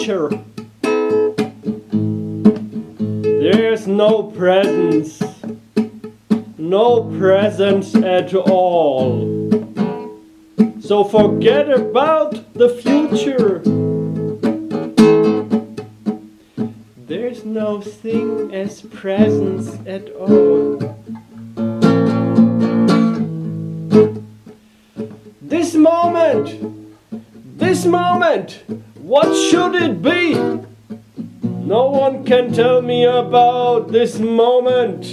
future. There's no presence, no presence at all. So forget about the future. There's no thing as presence at all. This moment, what should it be? No one can tell me about this moment.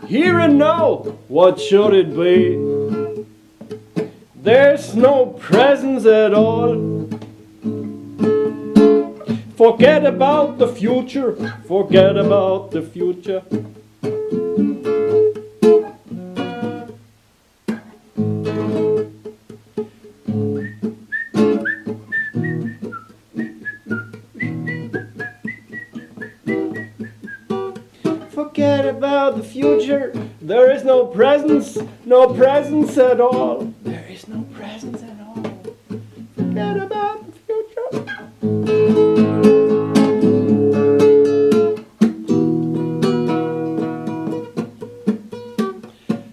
Here and now, what should it be? There's no presence at all. Forget about the future. Forget about the future. Forget about the future. There is no presence at all. There is no presence at all. Forget about the future.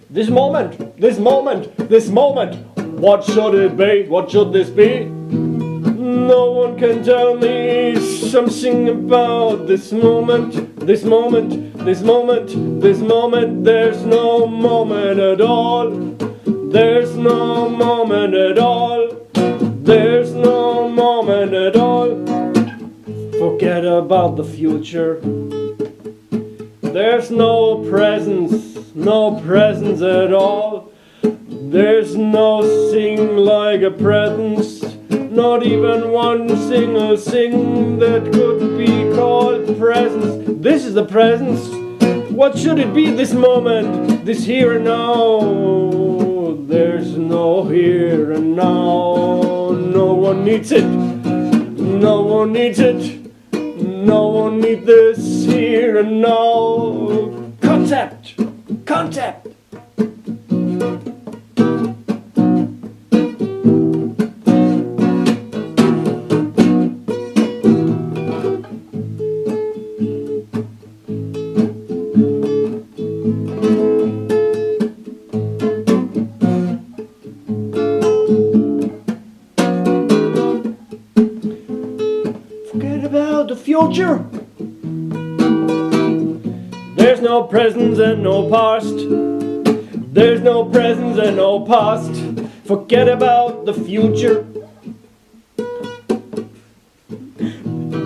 This moment, what should it be? What should this be? No one can tell me something about this moment. There's no moment at all. There's no moment at all. There's no moment at all. Forget about the future. There's no presence at all. There's no thing like a presence. Not even one single thing that could be called presence. This is the presence. What should it be this moment? This here and now. There's no here and now. No one needs it. No one needs it. No one needs this here and now. Concept. Forget about the future. There's no presence and no past. There's no presence and no past. Forget about the future.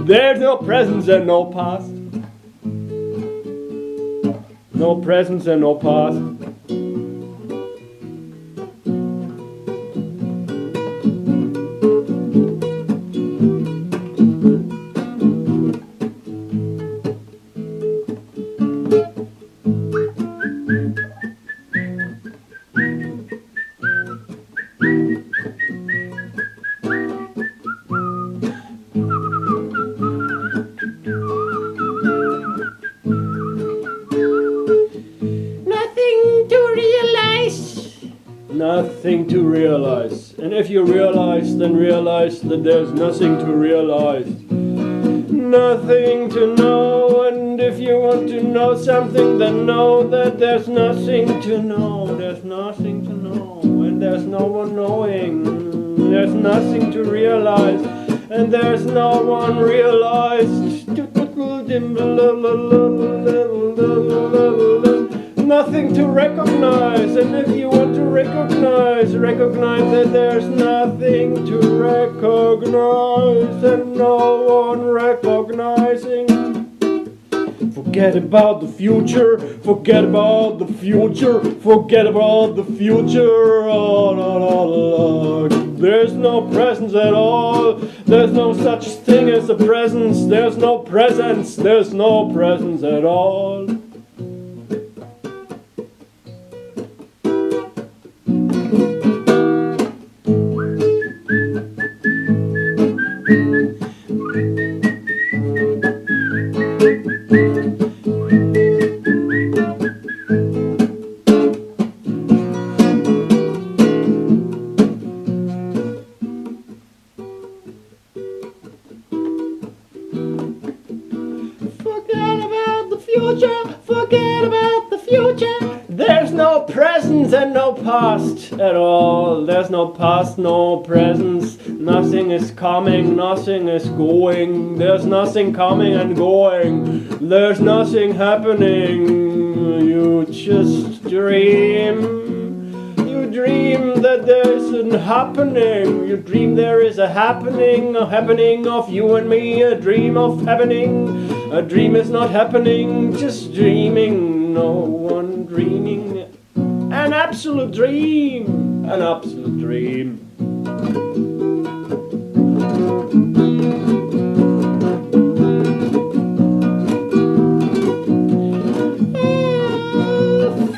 There's no presence and no past. No presence and no past. Nothing to realize. And if you realize, then realize that there's nothing to realize. Nothing to know. And if you want to know something, then know that there's nothing to know. There's nothing to know. And there's no one knowing. There's nothing to realize. And there's no one realized. Nothing to recognize. And if you want to recognize that there's nothing to recognize and no one recognizing. Forget about the future. Forget about the future. Forget about the future. Oh, la, la, la. There's no presence at all. There's no such thing as a presence. There's no presence. There's no presence at all. future, forget about the future. There's no present and no past at all. There's no past, no present. Nothing is coming, nothing is going. There's nothing coming and going. There's nothing happening. You just dream. You dream that there's a happening. You dream there is a happening of you and me. A dream of happening. A dream is not happening, just dreaming. No one dreaming. An absolute dream. An absolute dream.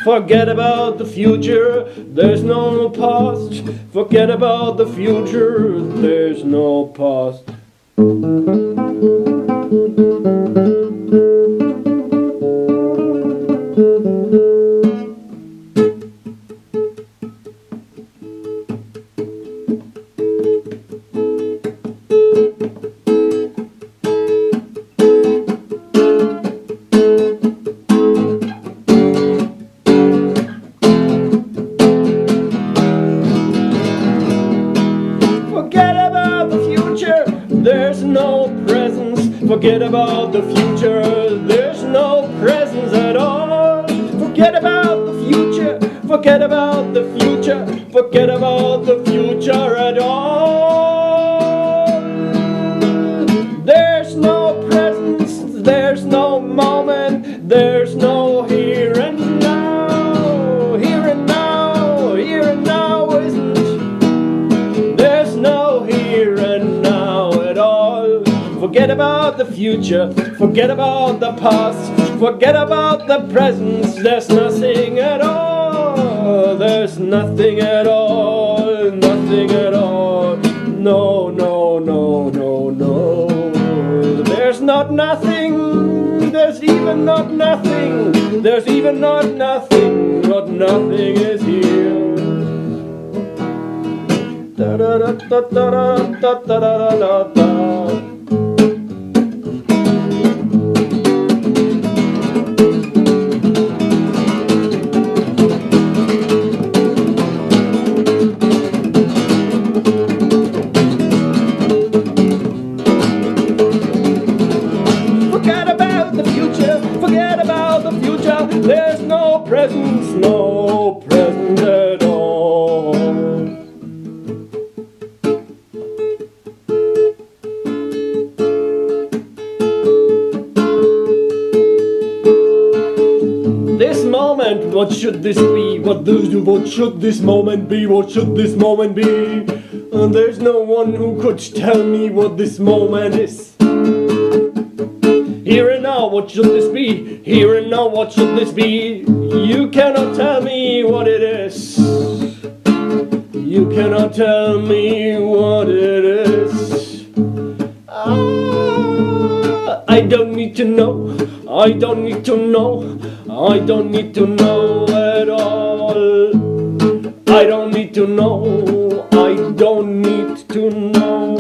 Forget about the future, there's no past. Forget about the future, there's no past. There's no presence. Forget about the future. There's no presence at all. Forget about the future. Forget about the future. Forget about the future at all. There's no presence. There's no moment. There's no here and now. Here and now. Here and now isn't. There's no here and now. Forget about the future, forget about the past, forget about the present. There's nothing at all, there's nothing at all, nothing at all. No, no, no, no, no. There's not nothing, there's even not nothing, there's even not nothing, not nothing is here. Da da da da da da da da da da. There's no presence, no presence at all. This moment, what should this be? What should this moment be? What should this moment be? There's no one who could tell me what this moment is. Here and now, what should this be? Here and now, what should this be? You cannot tell me what it is. You cannot tell me what it is. I don't need to know. I don't need to know. I don't need to know at all. I don't need to know. I don't need to know.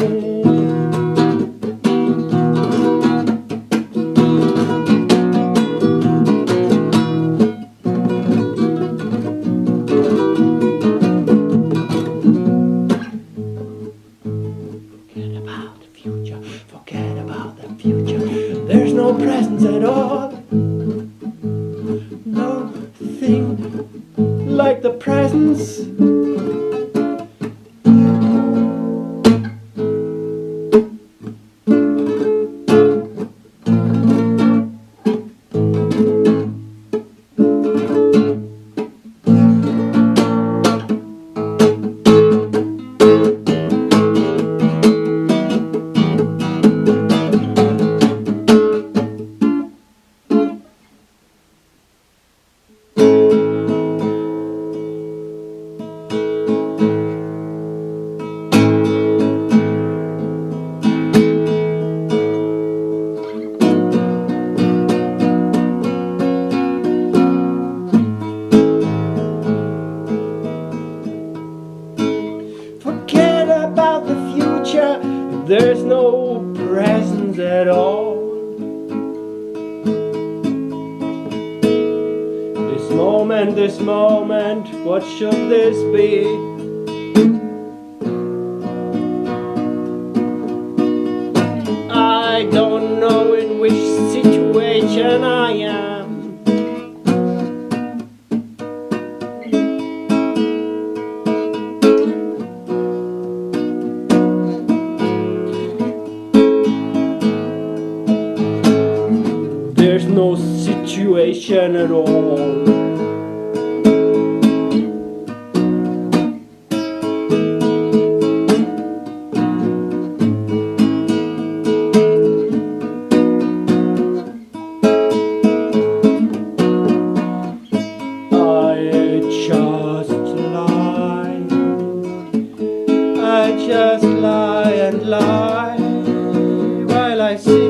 Forget about the future. There's no presence at all. Nothing like the presence. There's no presence at all. moment, this moment, what should this be? I don't know in which situation I am. There's no situation at all. I just lie and lie while I see